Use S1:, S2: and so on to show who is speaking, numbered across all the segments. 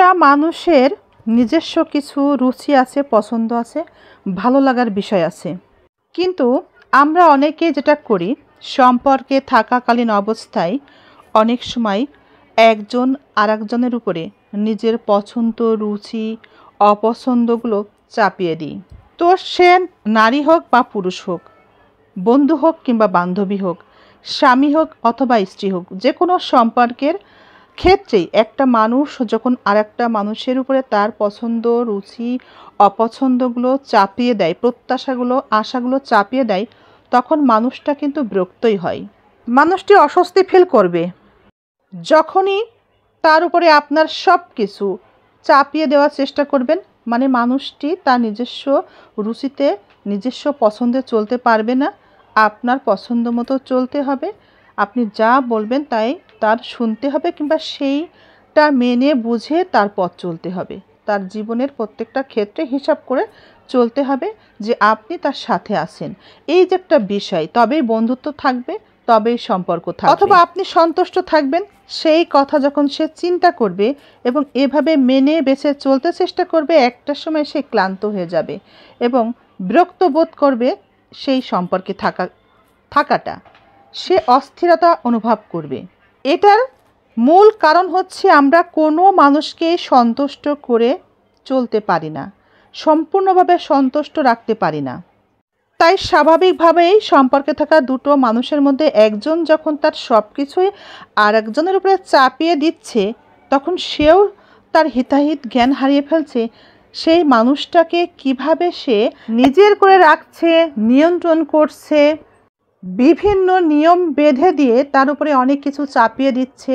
S1: প্রতিটা মানুষের নিজস্ব কিছু রুচি আছে, পছন্দ আছে, ভালো লাগার বিষয় আছে। কিন্তু আমরা অনেকে যেটা করি, সম্পর্কে থাকাকালীন অবস্থায় অনেক সময় একজন আরেকজনের উপরে নিজের পছন্দ, রুচি, অপছন্দগুলো চাপিয়ে দিই। তো সে নারী হোক বা পুরুষ হোক, বন্ধু হোক কিংবা বান্ধবী হোক, স্বামী হোক অথবা স্ত্রী হোক, যে কোনো সম্পর্কের ক্ষেত্রেই একটা মানুষ যখন আরেকটা মানুষের উপরে তার পছন্দ, রুচি, অপছন্দগুলো চাপিয়ে দেয়, প্রত্যাশাগুলো, আশাগুলো চাপিয়ে দেয়, তখন মানুষটা কিন্তু বিরক্তই হয়। মানুষটি অস্বস্তি ফিল করবে। যখনই তার উপরে আপনার সব কিছু চাপিয়ে দেওয়ার চেষ্টা করবেন, মানে মানুষটি তার নিজস্ব রুচিতে, নিজস্ব পছন্দে চলতে পারবে না। আপনার পছন্দ মতো চলতে হবে। আপনি যা বলবেন তাই তার শুনতে হবে, কিংবা সেইটা মেনে বুঝে তার পথ চলতে হবে। তার জীবনের প্রত্যেকটা ক্ষেত্রে হিসাব করে চলতে হবে যে আপনি তার সাথে আছেন। এই যে একটা বিষয়, তবেই বন্ধুত্ব থাকবে, তবেই সম্পর্ক থাকবে। অথবা আপনি সন্তুষ্ট থাকবেন, সেই কথা যখন সে চিন্তা করবে এবং এভাবে মেনে বেঁচে চলতে চেষ্টা করবে, একটা সময় সে ক্লান্ত হয়ে যাবে এবং বিরক্ত বোধ করবে। সেই সম্পর্কে থাকাটা সে অস্থিরতা অনুভব করবে। এটার মূল কারণ হচ্ছে আমরা কোনো মানুষকে সন্তুষ্ট করে চলতে পারি না, সম্পূর্ণভাবে সন্তুষ্ট রাখতে পারি না। তাই স্বাভাবিকভাবেই সম্পর্কে থাকা দুটো মানুষের মধ্যে একজন যখন তার সব কিছুই আর একজনের উপরে চাপিয়ে দিচ্ছে, তখন সেও তার হিতাহিত জ্ঞান হারিয়ে ফেলছে। সেই মানুষটাকে কিভাবে সে নিজের করে রাখছে, নিয়ন্ত্রণ করছে, বিভিন্ন নিয়ম বেঁধে দিয়ে তার উপরে অনেক কিছু চাপিয়ে দিচ্ছে।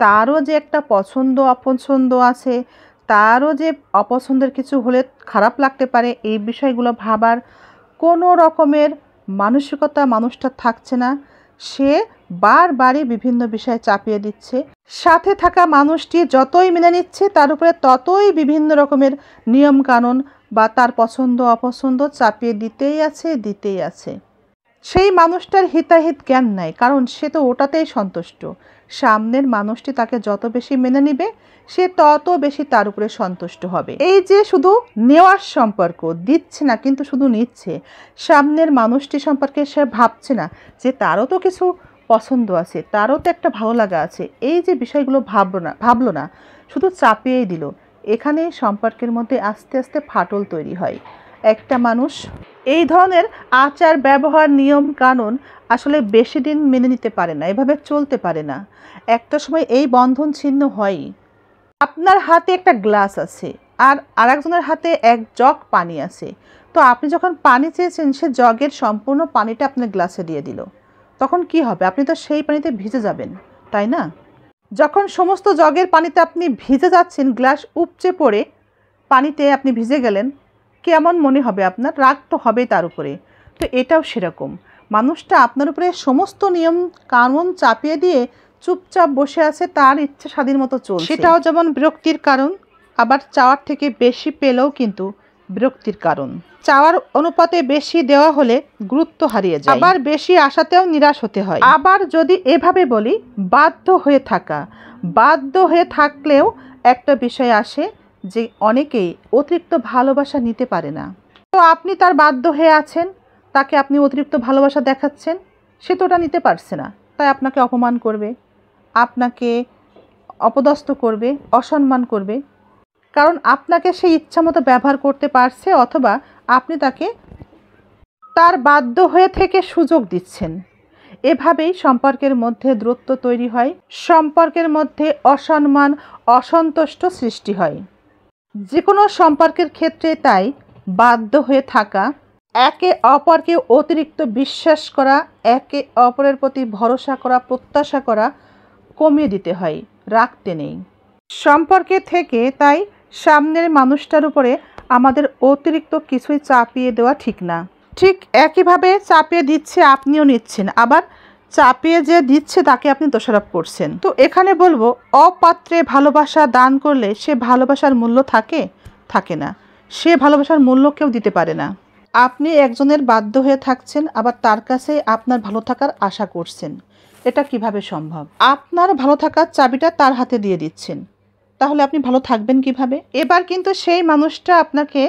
S1: তারও যে একটা পছন্দ অপছন্দ আছে, তারও যে অপছন্দের কিছু হলে খারাপ লাগতে পারে, এই বিষয়গুলো ভাবার কোনো রকমের মানসিকতা মানুষটা থাকছে না। সে বারবারই বিভিন্ন বিষয় চাপিয়ে দিচ্ছে। সাথে থাকা মানুষটি যতই মেনে নিচ্ছে, তার উপরে ততই বিভিন্ন রকমের নিয়ম কানুন বা তার পছন্দ অপছন্দ চাপিয়ে দিতেই আছে। সেই মানুষটার হিতাহিত জ্ঞান নাই, কারণ সে তো ওটাতেই সন্তুষ্ট। সামনের মানুষটি তাকে যত বেশি মেনে নিবে, সে তত বেশি তার উপরে সন্তুষ্ট হবে। এই যে শুধু নেওয়ার সম্পর্ক, দিচ্ছে না কিন্তু শুধু নিচ্ছে, সামনের মানুষটি সম্পর্কে সে ভাবছে না যে তারও তো কিছু পছন্দ আছে, তারও তো একটা ভালো লাগা আছে। এই যে বিষয়গুলো ভাবলো না, শুধু চাপিয়েই দিল। এখানে সম্পর্কের মধ্যে আস্তে আস্তে ফাটল তৈরি হয়। একটা মানুষ এই ধরনের আচার ব্যবহার, নিয়ম কানুন আসলে বেশি দিন মেনে নিতে পারে না, এভাবে চলতে পারে না। একটা সময় এই বন্ধন ছিন্ন হয়ই। আপনার হাতে একটা গ্লাস আছে আর আরেকজনের হাতে এক জগ পানি আছে। তো আপনি যখন পানি চেয়েছেন, সে জগের সম্পূর্ণ পানিটা আপনার গ্লাসে দিয়ে দিল, তখন কি হবে? আপনি তো সেই পানিতে ভিজে যাবেন, তাই না? যখন সমস্ত জগের পানিতে আপনি ভিজে যাচ্ছেন, গ্লাস উপচে পড়ে পানিতে আপনি ভিজে গেলেন, কেমন মনে হবে আপনার? রাগ তো হবেই তার উপরে। তো এটাও সেরকম, মানুষটা আপনার উপরে সমস্ত নিয়ম কানুন চাপিয়ে দিয়ে চুপচাপ বসে আছে, তার ইচ্ছে স্বাধীন মতো চলছে। সেটাও যেমন বিরক্তির কারণ, আবার চাওয়ার থেকে বেশি পেলেও কিন্তু বিরক্তির কারণ। চাওয়ার অনুপাতে বেশি দেওয়া হলে গুরুত্ব হারিয়ে যায়, আবার বেশি আশাতেও নিরাশ হতে হয়। আবার যদি এভাবে বলি, বাধ্য হয়ে থাকলেও একটা বিষয় আসে যে অনেকেই অতিরিক্ত ভালোবাসা নিতে পারে না। তো আপনি তার বাধ্য হয়ে আছেন, তাকে আপনি অতিরিক্ত ভালোবাসা দেখাচ্ছেন, সে তো ওটা নিতে পারছে না, তাই আপনাকে অপমান করবে, আপনাকে অপদস্থ করবে, অসম্মান করবে, কারণ আপনাকে সে ইচ্ছামতো ব্যবহার করতে পারছে, অথবা আপনি তাকে তার বাধ্য হয়ে থেকে সুযোগ দিচ্ছেন। এভাবেই সম্পর্কের মধ্যে দূরত্ব তৈরি হয়, সম্পর্কের মধ্যে অসম্মান, অসন্তুষ্ট সৃষ্টি হয়। যে কোনো সম্পর্কের ক্ষেত্রে তাই বাধ্য হয়ে থাকা, একে অপরকে অতিরিক্ত বিশ্বাস করা, একে অপরের প্রতি ভরসা করা, প্রত্যাশা করা কমিয়ে দিতে হয়, রাখতে নেই। সম্পর্কে থেকে তাই সামনের মানুষটার উপরে আমাদের অতিরিক্ত কিছুই চাপিয়ে দেওয়া ঠিক না। ঠিক একইভাবে চাপিয়ে দিচ্ছে, আপনিও নিচ্ছেন, আবার চাপিয়ে যে দিচ্ছে তাকে আপনি দোষারোপ করছেন। তো এখানে বলবো, অপাত্রে ভালোবাসা দান করলে সে ভালোবাসার মূল্য থাকে না। সে ভালোবাসার মূল্য কেউ দিতে পারে না। আপনি একজনের বাধ্য হয়ে থাকছেন, আবার তার কাছে আপনার ভালো থাকার আশা করছেন। এটা কিভাবে সম্ভব? আপনার ভালো থাকার চাবিটা তার হাতে দিয়ে দিচ্ছেন, তাহলে আপনি ভালো থাকবেন কিভাবে? এবার কিন্তু সেই মানুষটা আপনাকে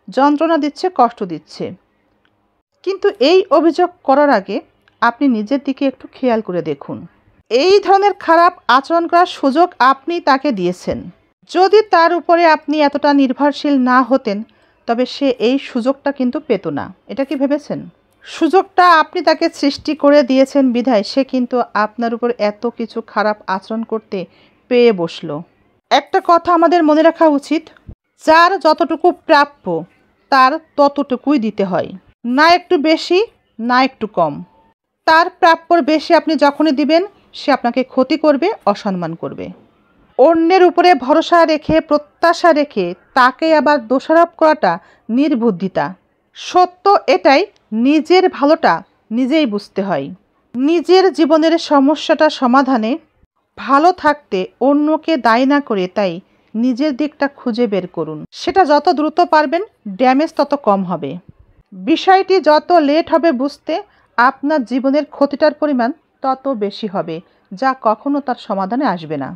S1: যন্ত্রণা দিচ্ছে, কষ্ট দিচ্ছে। কিন্তু এই অভিযোগ করার আগে আপনি নিজের দিকে একটু খেয়াল করে দেখুন। এই ধরনের খারাপ আচরণ করার সুযোগ আপনি তাকে দিয়েছেন। যদি তার উপরে আপনি এতটা নির্ভরশীল না হতেন, তবে সে এই সুযোগটা কিন্তু পেত না। এটা কি ভেবেছেন? সুযোগটা আপনি তাকে সৃষ্টি করে দিয়েছেন বিধায় সে কিন্তু আপনার উপর এত কিছু খারাপ আচরণ করতে পেয়ে বসল। একটা কথা আমাদের মনে রাখা উচিত, যার যতটুকু প্রাপ্য তার ততটুকুই দিতে হয়, না একটু বেশি না একটু কম। তার প্রাপ্যর বেশি আপনি যখনই দিবেন সে আপনাকে ক্ষতি করবে, অসম্মান করবে। অন্যের উপরে ভরসা রেখে, প্রত্যাশা রেখে তাকে আবার দোষারোপ করাটা নির্বুদ্ধিতা। সত্য এটাই, নিজের ভালোটা নিজেই বুঝতে হয়। নিজের জীবনের সমস্যাটা সমাধানে ভালো থাকতে অন্যকে দায়ী না করে তাই নিজের দিকটা খুঁজে বের করুন। সেটা যত দ্রুত পারবেন ড্যামেজ তত কম হবে। বিষয়টি যত লেট হবে বুঝতে, আপনার জীবনের ক্ষতিটার পরিমাণ তত বেশি হবে, যা কখনো তার সমাধানে আসবে না।